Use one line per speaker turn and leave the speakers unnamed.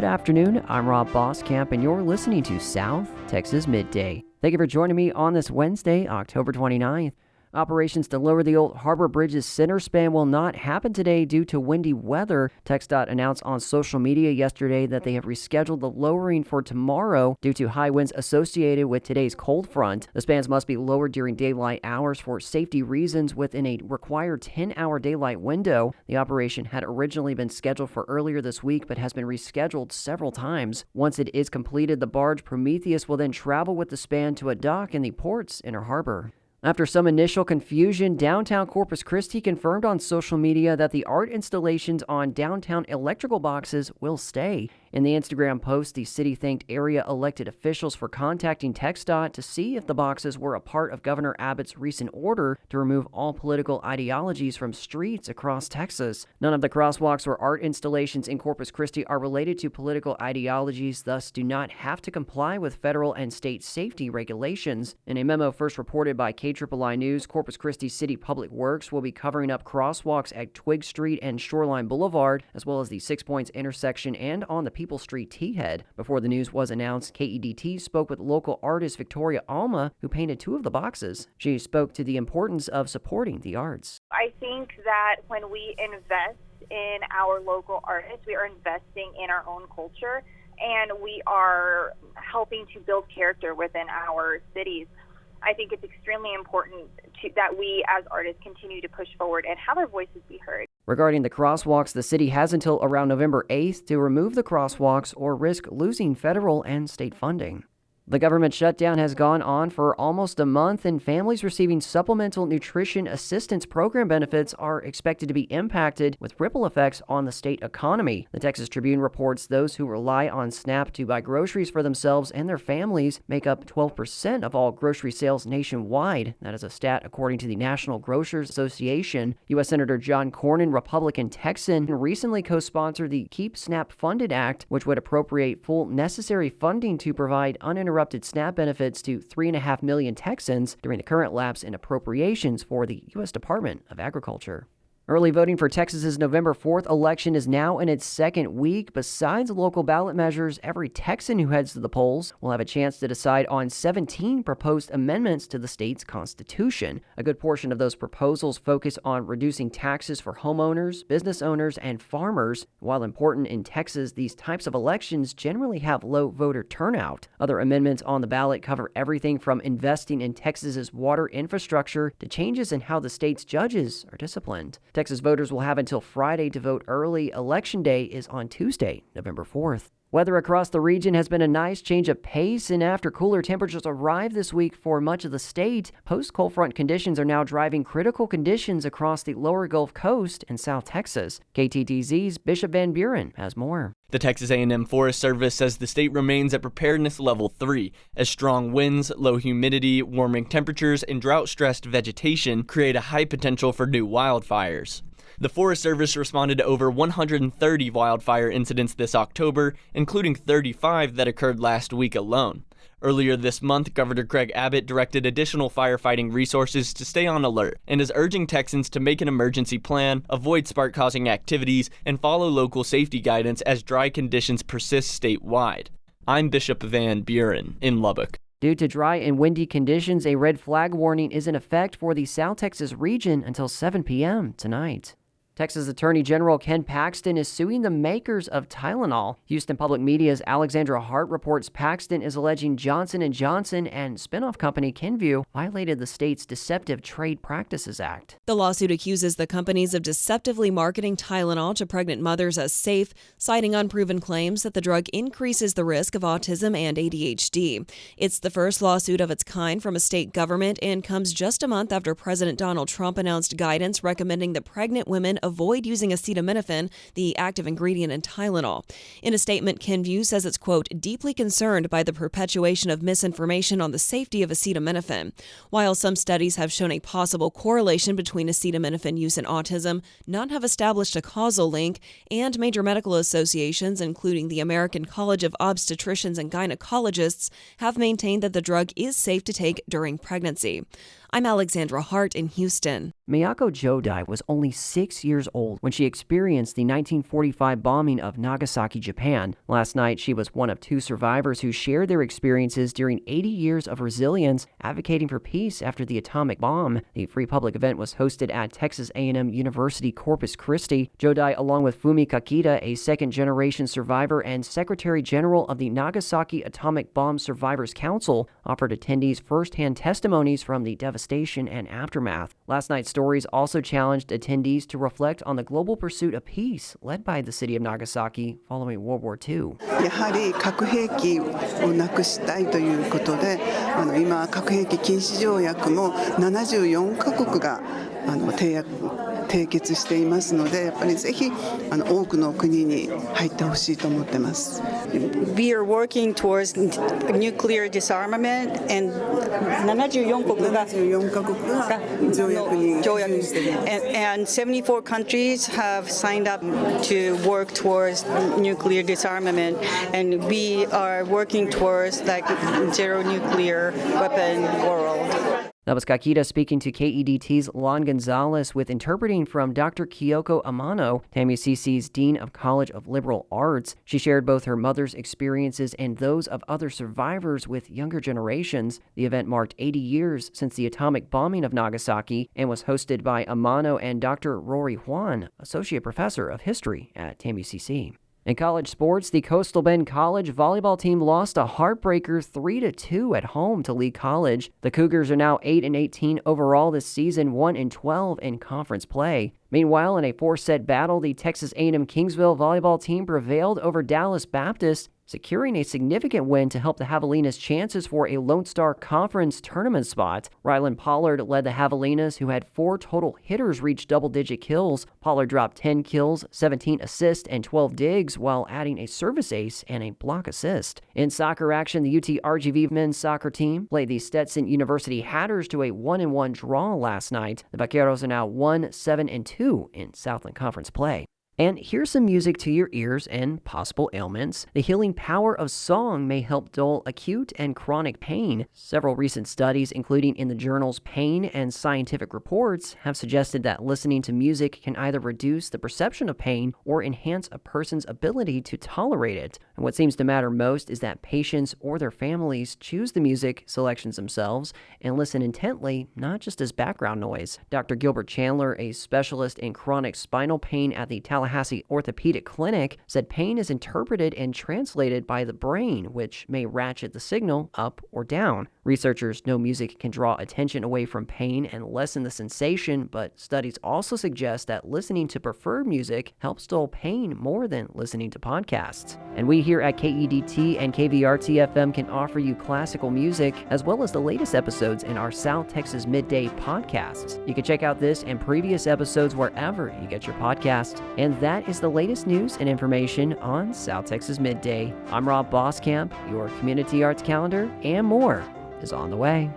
afternoon. I'm Rob Boskamp, and you're listening to South Texas Midday. Thank you for joining me on this Wednesday, October 29th. Operations to lower the old Harbor Bridge's center span will not happen today due to windy weather. TxDOT announced on social media yesterday that they have rescheduled the lowering for tomorrow due to high winds associated with today's cold front. The spans must be lowered during daylight hours for safety reasons within a required 10-hour daylight window. The operation had originally been scheduled for earlier this week but has been rescheduled several times. Once it is completed, the barge Prometheus will then travel with the span to a dock in the port's inner harbor. After some initial confusion, downtown Corpus Christi confirmed on social media that the art installations on downtown electrical boxes will stay. In the Instagram post, the city thanked area elected officials for contacting TxDOT to see if the boxes were a part of Governor Abbott's recent order to remove all political ideologies from streets across Texas. None of the crosswalks or art installations in Corpus Christi are related to political ideologies, thus do not have to comply with federal and state safety regulations. In a memo first reported by KIII News, Corpus Christi City Public Works will be covering up crosswalks at Twig Street and Shoreline Boulevard, as well as the 6 Points intersection and on the People Street T-head. Before the news was announced, KEDT spoke with local artist Victoria Alma, who painted two of the boxes. She spoke to the importance of supporting the arts.
I think that when we invest in our local artists, we are investing in our own culture, and we are helping to build character within our cities. I think it's extremely important that we as artists continue to push forward and have our voices be heard.
Regarding the crosswalks, the city has until around November 8th to remove the crosswalks or risk losing federal and state funding. The government shutdown has gone on for almost a month, and families receiving Supplemental Nutrition Assistance Program benefits are expected to be impacted with ripple effects on the state economy. The Texas Tribune reports those who rely on SNAP to buy groceries for themselves and their families make up 12% of all grocery sales nationwide. That is a stat according to the National Grocers Association. U.S. Senator John Cornyn, Republican Texan, recently co-sponsored the Keep SNAP Funded Act, which would appropriate full necessary funding to provide uninterrupted SNAP benefits to 3.5 million Texans during the current lapse in appropriations for the U.S. Department of Agriculture. Early voting for Texas's November 4th election is now in its second week. Besides local ballot measures, every Texan who heads to the polls will have a chance to decide on 17 proposed amendments to the state's constitution. A good portion of those proposals focus on reducing taxes for homeowners, business owners, and farmers. While important in Texas, these types of elections generally have low voter turnout. Other amendments on the ballot cover everything from investing in Texas's water infrastructure to changes in how the state's judges are disciplined. Texas voters will have until Friday to vote early. Election Day is on Tuesday, November 4th. Weather across the region has been a nice change of pace, and after cooler temperatures arrive this week for much of the state, post-cold front conditions are now driving critical conditions across the lower Gulf Coast and South Texas. KTTZ's Bishop Van Buren has more.
The Texas A&M Forest Service says the state remains at preparedness level 3, as strong winds, low humidity, warming temperatures, and drought-stressed vegetation create a high potential for new wildfires. The Forest Service responded to over 130 wildfire incidents this October, including 35 that occurred last week alone. Earlier this month, Governor Greg Abbott directed additional firefighting resources to stay on alert and is urging Texans to make an emergency plan, avoid spark-causing activities, and follow local safety guidance as dry conditions persist statewide. I'm Bishop Van Buren in Lubbock.
Due to dry and windy conditions, a red flag warning is in effect for the South Texas region until 7 p.m. tonight. Texas Attorney General Ken Paxton is suing the makers of Tylenol. Houston Public Media's Alexandra Hart reports Paxton is alleging Johnson & Johnson and spinoff company Kenvue violated the state's Deceptive Trade Practices Act.
The lawsuit accuses the companies of deceptively marketing Tylenol to pregnant mothers as safe, citing unproven claims that the drug increases the risk of autism and ADHD. It's the first lawsuit of its kind from a state government and comes just a month after President Donald Trump announced guidance recommending that pregnant women avoid using acetaminophen, the active ingredient in Tylenol. In a statement, Kenvue says it's, quote, deeply concerned by the perpetuation of misinformation on the safety of acetaminophen. While some studies have shown a possible correlation between acetaminophen use and autism, none have established a causal link, and major medical associations, including the American College of Obstetricians and Gynecologists, have maintained that the drug is safe to take during pregnancy. I'm Alexandra Hart in Houston.
Myako Jōdai was only 6 years old when she experienced the 1945 bombing of Nagasaki, Japan. Last night, she was one of 2 survivors who shared their experiences during 80 years of resilience, advocating for peace after the atomic bomb. The free public event was hosted at Texas A&M University Corpus Christi. Jōdai, along with Fumi Kakita, a second-generation survivor and Secretary General of the Nagasaki Atomic Bomb Survivors Council, offered attendees first-hand testimonies from the devastation and aftermath. Last night's stories also challenged attendees to reflect on the global pursuit of peace led by the city of Nagasaki following World War II.
やはり核兵器をなくしたいということで、今核兵器禁止条約も74カ国が締結していますので、やっぱりぜひ多くの国に入ってほしいと思ってます。
We are working towards nuclear disarmament and 74カ国が条約にand 74 countries have signed up to work towards nuclear disarmament, and we are working towards like zero nuclear weapon world.
That was Kakita speaking to KEDT's Lon Gonzalez with interpreting from Dr. Kyoko Amano, TAMU-CC's Dean of College of Liberal Arts. She shared both her mother's experiences and those of other survivors with younger generations. The event marked 80 years since the atomic bombing of Nagasaki and was hosted by Amano and Dr. Rory Hwan, Associate Professor of History at TAMU-CC. In college sports, the Coastal Bend College volleyball team lost a heartbreaker 3-2 at home to Lee College. The Cougars are now 8-18 overall this season, 1-12 in conference play. Meanwhile, in a 4-set battle, the Texas A&M Kingsville volleyball team prevailed over Dallas Baptist, securing a significant win to help the Javelinas' chances for a Lone Star Conference tournament spot. Rylan Pollard led the Javelinas, who had 4 total hitters reach double-digit kills. Pollard dropped 10 kills, 17 assists, and 12 digs, while adding a service ace and a block assist. In soccer action, the UT RGV men's soccer team played the Stetson University Hatters to a 1-1 draw last night. The Vaqueros are now 1-7-2 in Southland Conference play. And here's some music to your ears and possible ailments. The healing power of song may help dull acute and chronic pain. Several recent studies, including in the journals Pain and Scientific Reports, have suggested that listening to music can either reduce the perception of pain or enhance a person's ability to tolerate it. And what seems to matter most is that patients or their families choose the music selections themselves and listen intently, not just as background noise. Dr. Gilbert Chandler, a specialist in chronic spinal pain at the Tallahassee Orthopedic Clinic, said pain is interpreted and translated by the brain, which may ratchet the signal up or down. Researchers know music can draw attention away from pain and lessen the sensation, but studies also suggest that listening to preferred music helps dull pain more than listening to podcasts. And we here at KEDT and KVRT-FM can offer you classical music as well as the latest episodes in our South Texas Midday podcasts. You can check out this and previous episodes wherever you get your podcast. And that is the latest news and information on South Texas Midday. I'm Rob Boskamp. Your community arts calendar and more is on the way.